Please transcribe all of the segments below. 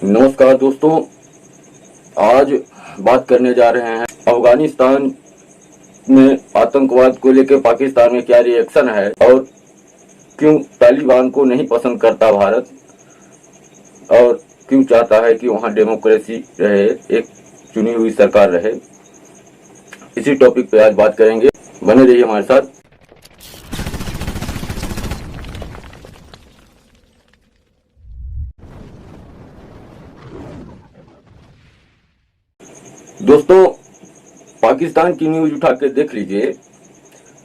नमस्कार दोस्तों, आज बात करने जा रहे हैं अफगानिस्तान में आतंकवाद को लेकर पाकिस्तान में क्या रिएक्शन है और क्यों तालिबान को नहीं पसंद करता भारत और क्यों चाहता है कि वहां डेमोक्रेसी रहे, एक चुनी हुई सरकार रहे। इसी टॉपिक पे आज बात करेंगे। बने रहिए हमारे साथ। दोस्तों, पाकिस्तान की न्यूज उठा के देख लीजिए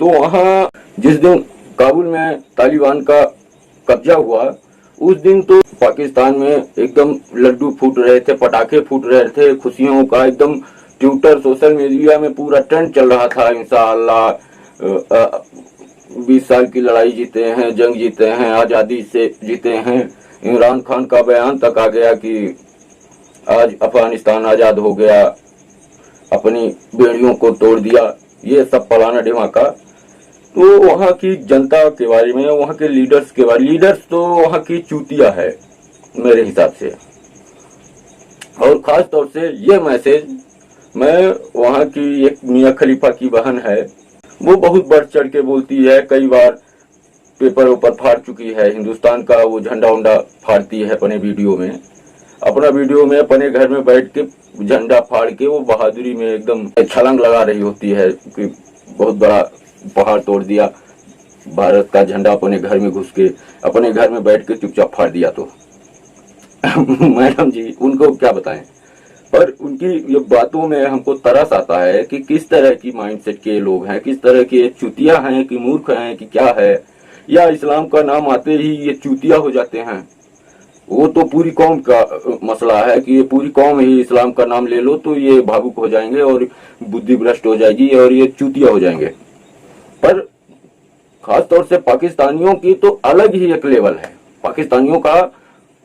तो वहां जिस दिन काबुल में तालिबान का कब्जा हुआ उस दिन तो पाकिस्तान में एकदम लड्डू फूट रहे थे, पटाखे फूट रहे थे, खुशियों का एकदम ट्विटर सोशल मीडिया में पूरा ट्रेंड चल रहा था। इंशाअल्लाह 20 साल की लड़ाई जीते हैं, जंग जीते हैं, आजादी से जीते हैं। इमरान खान का बयान तक आ गया कि आज अफगानिस्तान आजाद हो गया, अपनी बेड़ियों को तोड़ दिया, ये सब फलाना ढिमाका। तो वहां की जनता के बारे में, वहां के लीडर्स के बारे में, लीडर्स तो वहां की चूतिया है मेरे हिसाब से। और खास तौर से ये मैसेज मैं वहां की एक मियां खलीफा की बहन है, वो बहुत बढ़ चढ़ के बोलती है, कई बार पेपर ऊपर फाड़ चुकी है, हिंदुस्तान का वो झंडा उंडा फाड़ती है अपने वीडियो में, अपने घर में बैठ के झंडा फाड़ के वो बहादुरी में एकदम छलांग लगा रही होती है कि बहुत बड़ा पहाड़ तोड़ दिया, भारत का झंडा अपने घर में घुस के अपने घर में बैठ के चुपचाप फाड़ दिया। तो मैडम जी, उनको क्या बताएं, पर उनकी ये बातों में हमको तरस आता है कि किस तरह की माइंडसेट के लोग हैं, किस तरह के चूतिया हैं कि मूर्ख हैं कि क्या है, या इस्लाम का नाम आते ही ये चूतिया हो जाते हैं। वो तो पूरी कौम का मसला है कि ये पूरी कौम ही इस्लाम का नाम ले लो तो ये भावुक हो जाएंगे और बुद्धि भ्रष्ट हो जाएगी और ये चूतिया हो जाएंगे। पर खास तौर से पाकिस्तानियों की तो अलग ही एक लेवल है, पाकिस्तानियों का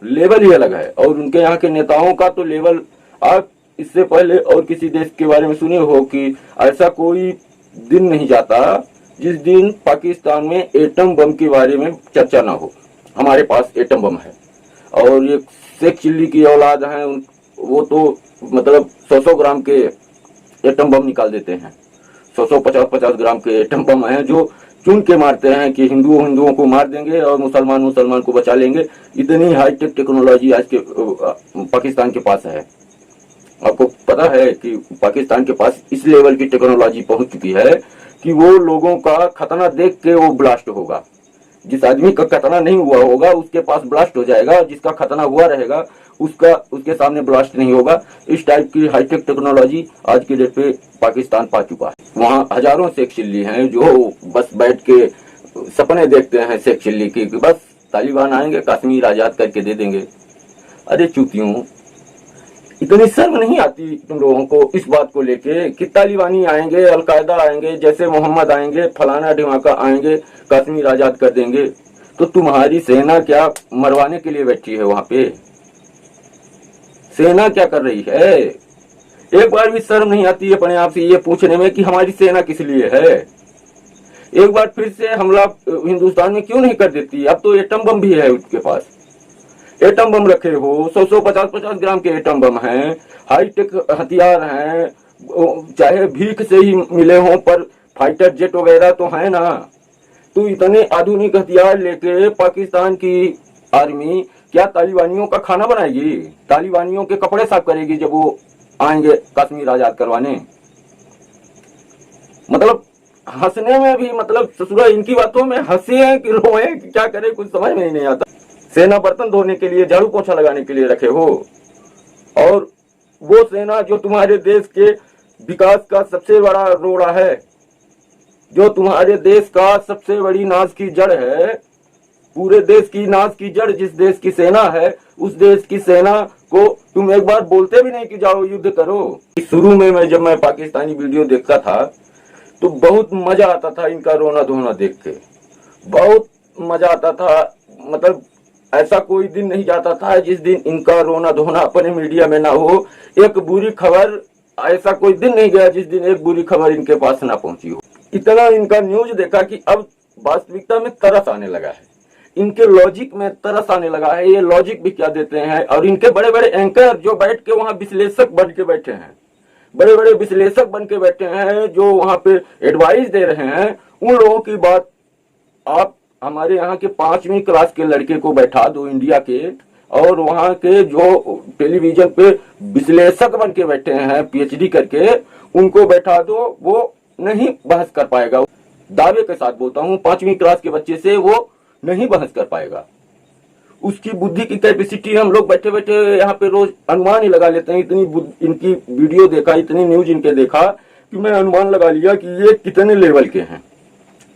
लेवल ही अलग है और उनके यहाँ के नेताओं का तो लेवल। आप इससे पहले और किसी देश के बारे में सुने हो कि ऐसा कोई दिन नहीं जाता जिस दिन पाकिस्तान में एटम बम के बारे में चर्चा ना हो। हमारे पास एटम बम है और ये शेख चिल्ली की औलाद हैं, वो तो मतलब 100-100 ग्राम के एटम बम निकाल देते हैं। 100-100, 50-50 ग्राम के एटम बम हैं जो चुन के मारते हैं कि हिंदुओं को मार देंगे और मुसलमान को बचा लेंगे। इतनी हाईटेक टेक्नोलॉजी आज के पाकिस्तान के पास है। आपको पता है कि पाकिस्तान के पास इस लेवल की टेक्नोलॉजी पहुंच चुकी है कि वो लोगों का खतना देख के वो ब्लास्ट होगा। जिस आदमी का खतना नहीं हुआ होगा उसके पास ब्लास्ट हो जाएगा, जिसका खतना हुआ रहेगा उसके सामने ब्लास्ट नहीं होगा। इस टाइप की हाईटेक टेक्नोलॉजी आज के डेट पे पाकिस्तान पा चुका है। वहाँ हजारों शेख चिल्ली हैं जो बस बैठ के सपने देखते हैं शेख चिल्ली की, बस तालिबान आएंगे, कश्मीर आजाद करके दे देंगे। अरे चूतियों, इतनी शर्म नहीं आती तुम लोगों को इस बात को लेके कि तालिबानी आएंगे, अलकायदा आएंगे, जैसे मोहम्मद आएंगे, फलाना ढिमाका आएंगे, कश्मीर आजाद कर देंगे। तो तुम्हारी सेना क्या मरवाने के लिए बैठी है वहां पे? सेना क्या कर रही है? एक बार भी शर्म नहीं आती अपने आप से ये पूछने में कि हमारी सेना किस लिए है? एक बार फिर से हमला हिंदुस्तान में क्यों नहीं कर देती? अब तो एटम बम भी है उसके पास, एटम बम रखे हो, 100-100, 50-50 ग्राम के एटम बम हैं, हाईटेक हथियार हैं, चाहे भीख से ही मिले हों पर फाइटर जेट वगैरह तो है ना। तो इतने आधुनिक हथियार लेके पाकिस्तान की आर्मी क्या तालिबानियों का खाना बनाएगी, तालिबानियों के कपड़े साफ करेगी जब वो आएंगे कश्मीर आजाद करवाने? मतलब हंसने में भी, मतलब ससुरा इनकी बातों में हंसे कि रोए कि क्या करे, कुछ समझ में ही नहीं आता। सेना बर्तन धोने के लिए, झाड़ू पोछा लगाने के लिए रखे हो, और वो सेना जो तुम्हारे देश के विकास का सबसे बड़ा रोड़ा है, जो तुम्हारे देश का सबसे बड़ी नाज की जड़ है, पूरे देश की नाज की जड़ जिस देश की सेना है, उस देश की सेना को तुम एक बार बोलते भी नहीं कि जाओ युद्ध करो। शुरू में जब मैं पाकिस्तानी वीडियो देखता था तो बहुत मजा आता था इनका रोना धोना देख के, बहुत मजा आता था। मतलब ऐसा कोई दिन नहीं जाता था जिस दिन इनका रोना धोना अपने मीडिया में ना हो। एक बुरी खबर, ऐसा कोई दिन नहीं गया जिस दिन एक बुरी खबर इनके पास ना पहुंची हो। इतना इनका न्यूज देखा कि अब वास्तविकता में तरस आने लगा है। इनके लॉजिक में तरस आने लगा है। ये लॉजिक भी क्या देते हैं, और इनके बड़े बड़े एंकर जो बैठ के वहां विश्लेषक बन के बैठे हैं, बड़े बड़े विश्लेषक बन के बैठे हैं, जो वहां पे एडवाइस दे रहे हैं, उन लोगों की बात आप हमारे यहाँ के 5वीं क्लास के लड़के को बैठा दो इंडिया के, और वहां के जो टेलीविजन पे विश्लेषक बन के बैठे हैं पीएचडी करके, उनको बैठा दो, वो नहीं बहस कर पाएगा। दावे के साथ बोलता हूँ 5वीं क्लास के बच्चे से वो नहीं बहस कर पाएगा। उसकी बुद्धि की कैपेसिटी हम लोग बैठे बैठे यहाँ पे रोज अनुमान ही लगा लेते हैं। इतनी इनकी वीडियो देखा, इतनी न्यूज इनके देखा कि मैं अनुमान लगा लिया कि ये कितने लेवल के हैं।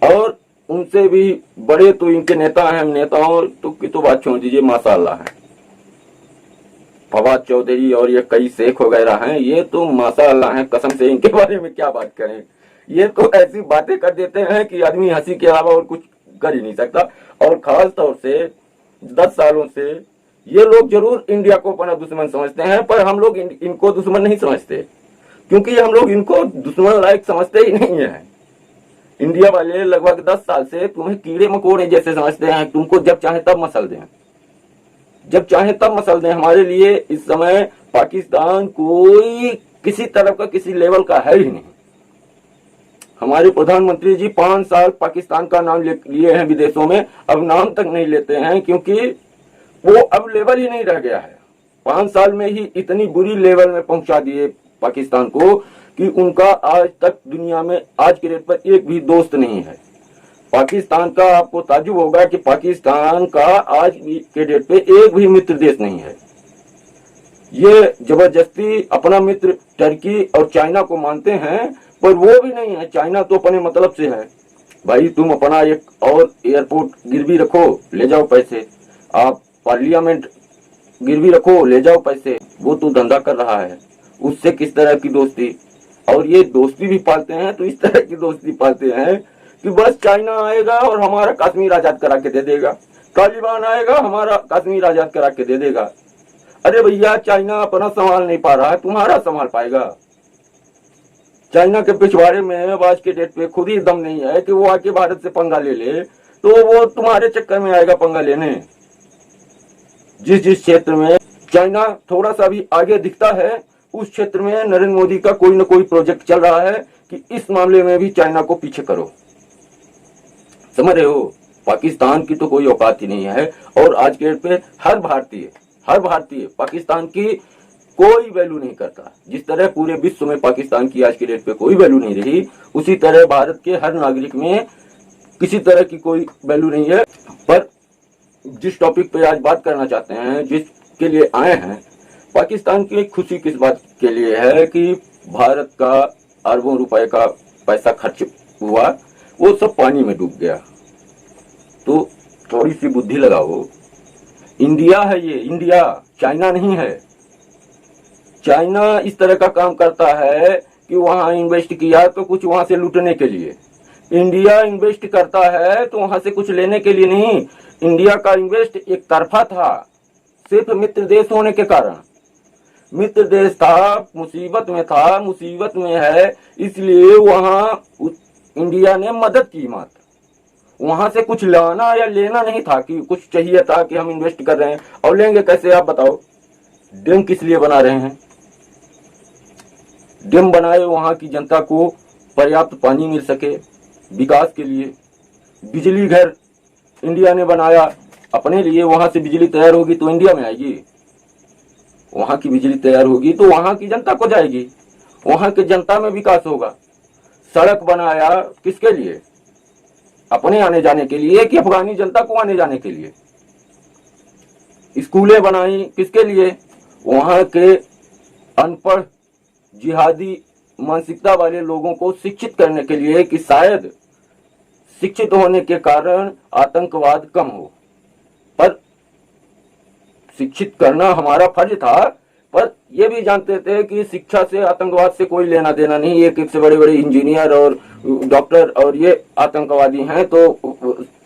और उनसे भी बड़े तो इनके नेता हैं, नेताओं तो की तो बात छोड़ दीजिए, माशाअल्लाह है। फवाद चौधरी और ये कई शेख वगैरह हैं, ये तो माशाअल्लाह हैं, कसम से इनके बारे में क्या बात करें। ये तो ऐसी बातें कर देते हैं कि आदमी हंसी के अलावा और कुछ कर ही नहीं सकता। और खास तौर से 10 सालों से ये लोग जरूर इंडिया को अपना दुश्मन समझते हैं, पर हम लोग इनको दुश्मन नहीं समझते, क्योंकि हम लोग इनको दुश्मन लायक समझते ही नहीं है। इंडिया वाले लगभग 10 साल से तुम्हें कीड़े मकोड़े जैसे समझते हैं, तुमको जब चाहे तब मसल दें, जब चाहे तब मसल दें। हमारे लिए इस समय पाकिस्तान कोई किसी तरफ का किसी लेवल का है ही नहीं। हमारे प्रधानमंत्री जी 5 साल पाकिस्तान का नाम लिए हैं विदेशों में, अब नाम तक नहीं लेते हैं, क्योंकि वो अब लेवल ही नहीं रह गया है। 5 साल में ही इतनी बुरी लेवल में पहुंचा दिए पाकिस्तान को कि उनका आज तक दुनिया में आज के डेट पर एक भी दोस्त नहीं है। पाकिस्तान का आपको ताज्जुब होगा कि पाकिस्तान का आज के डेट पे एक भी मित्र देश नहीं है। ये जबरदस्ती अपना मित्र टर्की और चाइना को मानते हैं, पर वो भी नहीं है। चाइना तो अपने मतलब से है, भाई तुम अपना एक और एयरपोर्ट गिरवी रखो, ले जाओ पैसे, आप पार्लियामेंट गिरवी रखो, ले जाओ पैसे, वो तो धंधा कर रहा है, उससे किस तरह की दोस्ती। और ये दोस्ती भी पालते हैं तो इस तरह की दोस्ती पालते हैं कि बस चाइना आएगा और हमारा कश्मीर आजाद करा के दे देगा, तालिबान आएगा हमारा कश्मीर आजाद करा के दे देगा। अरे भैया, चाइना अपना संभाल नहीं पा रहा है, तुम्हारा संभाल पाएगा? चाइना के पिछवाड़े में आज के डेट पे खुद ही दम नहीं है कि वो आके भारत से पंगा ले ले, तो वो तुम्हारे चक्कर में आएगा पंगा लेने। जिस क्षेत्र में चाइना थोड़ा सा भी आगे दिखता है, उस क्षेत्र में नरेंद्र मोदी का कोई न कोई प्रोजेक्ट चल रहा है कि इस मामले में भी चाइना को पीछे करो। समझ रहे हो? पाकिस्तान की तो कोई औकात ही नहीं है। और आज के डेट पे हर भारतीय पाकिस्तान की कोई वैल्यू नहीं करता। जिस तरह पूरे विश्व में पाकिस्तान की आज की डेट पे कोई वैल्यू नहीं रही, उसी तरह भारत के हर नागरिक में किसी तरह की कोई वैल्यू नहीं है। पर जिस टॉपिक पे आज बात करना चाहते हैं, जिसके लिए आए हैं, पाकिस्तान की खुशी किस बात के लिए है कि भारत का अरबों रुपए का पैसा खर्च हुआ, वो सब पानी में डूब गया। तो थोड़ी सी बुद्धि लगाओ। इंडिया है ये, इंडिया, चाइना नहीं है। चाइना इस तरह का काम करता है कि वहां इन्वेस्ट किया तो कुछ वहां से लूटने के लिए, इंडिया इन्वेस्ट करता है तो वहां से कुछ लेने के लिए नहीं। इंडिया का इन्वेस्ट एक तरफा था, सिर्फ मित्र देश होने के कारण। मित्र देश था, मुसीबत में है, इसलिए वहां इंडिया ने मदद की मात्र। वहां से कुछ लाना या लेना नहीं था कि कुछ चाहिए था कि हम इन्वेस्ट कर रहे हैं। और लेंगे कैसे आप बताओ? डैम किस लिए बना रहे हैं? डैम बनाए वहां की जनता को पर्याप्त पानी मिल सके, विकास के लिए। बिजली घर इंडिया ने बनाया अपने लिए, वहां से बिजली तैयार होगी तो इंडिया में आएगी, वहां की बिजली तैयार होगी तो वहां की जनता को जाएगी, वहां की जनता में विकास होगा। सड़क बनाया किसके लिए? अपने आने जाने के लिए कि अफगानी जनता को आने जाने के लिए? स्कूलें बनाई किसके लिए? वहां के अनपढ़ जिहादी मानसिकता वाले लोगों को शिक्षित करने के लिए कि शायद शिक्षित होने के कारण आतंकवाद कम हो। पर शिक्षित करना हमारा फर्ज था, पर यह भी जानते थे कि शिक्षा से आतंकवाद से कोई लेना देना नहीं। एक से बड़े बड़े इंजीनियर और डॉक्टर और ये आतंकवादी हैं, तो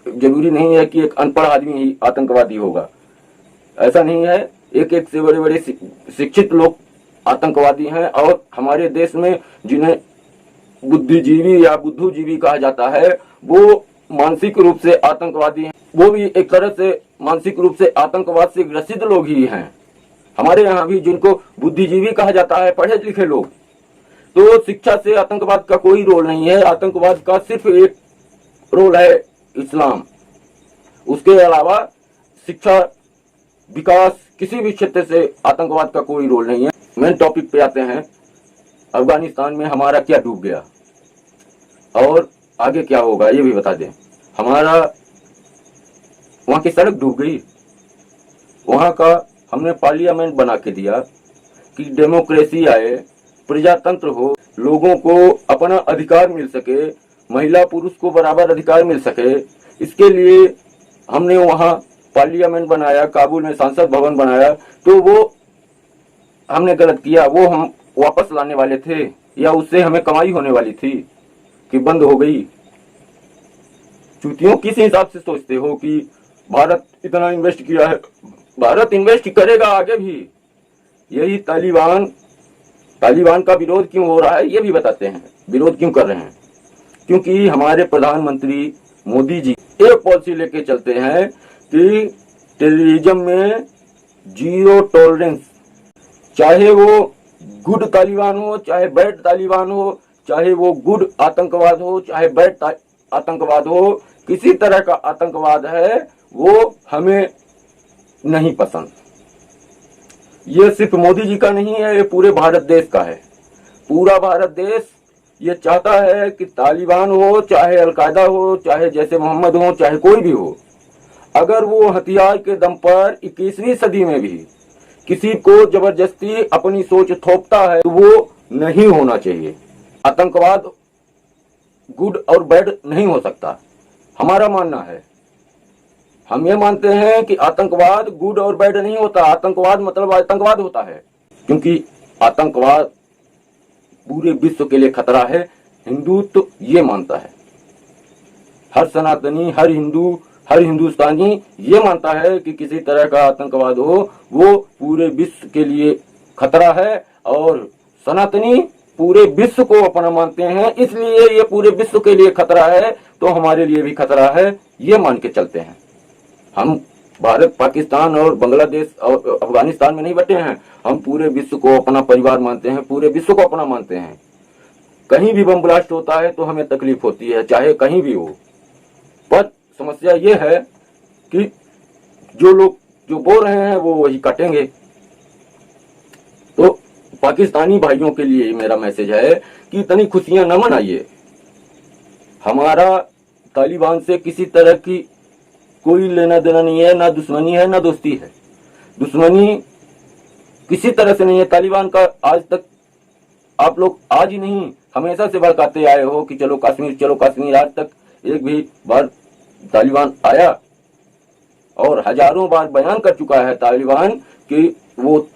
जरूरी नहीं है कि एक अनपढ़ आदमी ही आतंकवादी होगा, ऐसा नहीं है। एक से बड़े बड़े शिक्षित लोग आतंकवादी हैं। और हमारे देश में जिन्हें बुद्धिजीवी या बुद्धूजीवी कहा जाता है, वो मानसिक रूप से आतंकवादी हैं। वो भी एक तरह से मानसिक रूप से आतंकवाद से ग्रसित लोग ही हैं। हमारे यहाँ भी जिनको बुद्धिजीवी कहा जाता है, पढ़े लिखे लोग, तो शिक्षा से आतंकवाद का कोई रोल नहीं है। आतंकवाद का सिर्फ एक रोल है इस्लाम। उसके अलावा शिक्षा, विकास, किसी भी क्षेत्र से आतंकवाद का कोई रोल नहीं है। मेन टॉपिक पे आते हैं। अफगानिस्तान में हमारा क्या डूब गया और आगे क्या होगा ये भी बता दें। हमारा वहां की सड़क डूब गई, वहां का हमने पार्लियामेंट बना के दिया कि डेमोक्रेसी आए, प्रजातंत्र हो, लोगों को अपना अधिकार मिल सके, महिला पुरुष को बराबर अधिकार मिल सके। इसके लिए हमने वहां पार्लियामेंट बनाया, काबुल में संसद भवन बनाया। तो वो हमने गलत किया, वो हम वापस लाने वाले थे या उससे हमें कमाई होने वाली थी कि बंद हो गई। चूतियों किस हिसाब से सोचते हो कि भारत इतना इन्वेस्ट किया है, भारत इन्वेस्ट करेगा आगे भी। यही तालिबान का विरोध क्यों हो रहा है ये भी बताते हैं। विरोध क्यों कर रहे हैं? क्योंकि हमारे प्रधानमंत्री मोदी जी एक पॉलिसी लेके चलते हैं कि टेररिज्म में जीरो टॉलरेंस। चाहे वो गुड तालिबान हो, चाहे बैड तालिबान हो, चाहे वो गुड आतंकवाद हो, चाहे बैड आतंकवाद हो, किसी तरह का आतंकवाद है वो हमें नहीं पसंद। ये सिर्फ मोदी जी का नहीं है, ये पूरे भारत देश का है। पूरा भारत देश ये चाहता है कि तालिबान हो, चाहे अलकायदा हो, चाहे जैसे मोहम्मद हो, चाहे कोई भी हो, अगर वो हथियार के दम पर 21वीं सदी में भी किसी को जबरदस्ती अपनी सोच थोपता है तो वो नहीं होना चाहिए। आतंकवाद गुड और बैड नहीं हो सकता, हमारा मानना है। हम ये मानते हैं कि आतंकवाद गुड और बैड नहीं होता। आतंकवाद मतलब आतंकवाद होता है, क्योंकि आतंकवाद पूरे विश्व के लिए खतरा है। हिंदुत्व ये मानता है, हर सनातनी, हर हिंदू, हर हिंदुस्तानी ये मानता है कि किसी तरह का आतंकवाद हो वो पूरे विश्व के लिए खतरा है। और सनातनी पूरे विश्व को अपना मानते हैं, इसलिए ये पूरे विश्व के लिए खतरा है तो हमारे लिए भी खतरा है, ये मान के चलते हैं। हम भारत, पाकिस्तान और बांग्लादेश और अफगानिस्तान में नहीं बटे हैं। हम पूरे विश्व को अपना परिवार मानते हैं, पूरे विश्व को अपना मानते हैं। कहीं भी बम ब्लास्ट होता है तो हमें तकलीफ होती है, चाहे कहीं भी हो। पर समस्या ये है कि जो लोग जो बोल रहे हैं वो वही काटेंगे। तो पाकिस्तानी भाइयों के लिए मेरा मैसेज है कि इतनी खुशियां न मनाइए। हमारा तालिबान से किसी तरह की कोई लेना देना नहीं है, ना दुश्मनी है ना दोस्ती है। दुश्मनी किसी तरह से नहीं है। तालिबान का आज तक आप लोग आज ही नहीं हमेशा से भड़काते आए हो कि चलो कश्मीर, चलो कश्मीर। आज तक एक भी बार तालिबान आया? और हजारों बार बयान कर चुका है तालिबान कि वो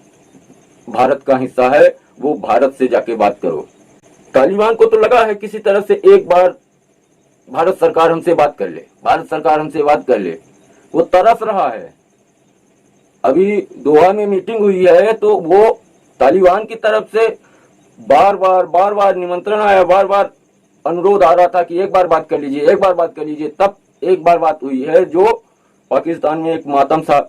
भारत का हिस्सा है, वो भारत से जाके बात करो। तालिबान को तो लगा है किसी तरह से एक बार भारत सरकार हमसे बात कर ले, भारत सरकार हमसे बात कर ले। वो तरस रहा है। अभी दोहा में मीटिंग हुई है तो वो तालिबान की तरफ से बार बार निमंत्रण आया, बार बार अनुरोध आ रहा था कि एक बार बात कर लीजिए, एक बार बात कर लीजिए। तब एक बार बात हुई है जो पाकिस्तान में एक मातम सा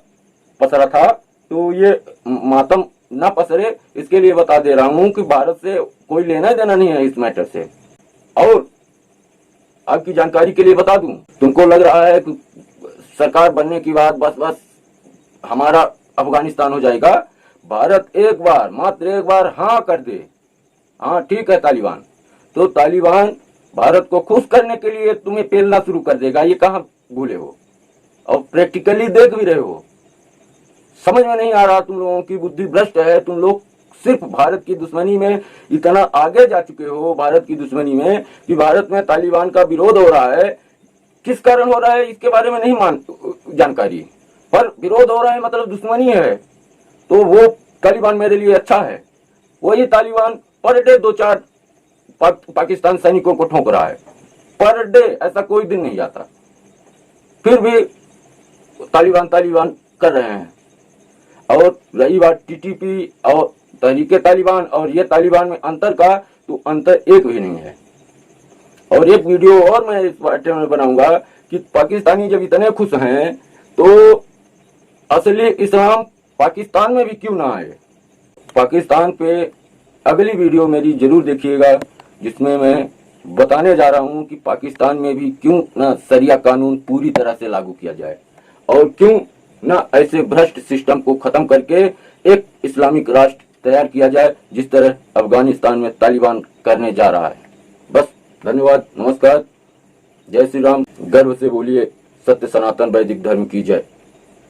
पसरा था। तो ये मातम ना पसरे इसके लिए बता दे रहा हूं कि भारत से कोई लेना देना नहीं है इस मैटर से। और आपकी जानकारी के लिए बता दूं, तुमको लग रहा है कि सरकार बनने की बात बस हमारा अफगानिस्तान हो जाएगा। भारत एक बार, मात्र एक बार हाँ कर दे, हाँ ठीक है तालिबान, तो तालिबान भारत को खुश करने के लिए तुम्हें पेलना शुरू कर देगा। ये कहाँ भूले हो? और प्रैक्टिकली देख भी रहे हो। समझ में नहीं आ रहा, तुम लोगों की बुद्धि भ्रष्ट है। तुम लोग सिर्फ भारत की दुश्मनी में इतना आगे जा चुके हो, भारत की दुश्मनी में, कि भारत में तालिबान का विरोध हो रहा है। किस कारण हो रहा है इसके बारे में नहीं जानकारी, पर विरोध हो रहा है मतलब दुश्मनी है। तो वो तालिबान मेरे लिए अच्छा है। वही तालिबान पर डे 2-4 पाकिस्तान सैनिकों को ठोक रहा है पर डे, ऐसा कोई दिन नहीं जाता। फिर भी तालिबान कर रहे हैं। और रही बात टीटीपी और तहरीके तालिबान और ये तालिबान में अंतर का, तो अंतर एक भी नहीं है। और एक वीडियो और मैं इस बारे में बनाऊंगा कि पाकिस्तानी जब इतने खुश हैं तो असली इस्लाम पाकिस्तान में भी क्यों ना आए। पाकिस्तान पे अगली वीडियो मेरी जरूर देखिएगा, जिसमें मैं बताने जा रहा हूं कि पाकिस्तान में भी क्यों ना शरिया कानून पूरी तरह से लागू किया जाए और क्यों ना ऐसे भ्रष्ट सिस्टम को खत्म करके एक इस्लामिक राष्ट्र तैयार किया जाए, जिस तरह अफगानिस्तान में तालिबान करने जा रहा है। बस, धन्यवाद, नमस्कार, जय श्री राम। गर्व से बोलिए, सत्य सनातन वैदिक धर्म की जय।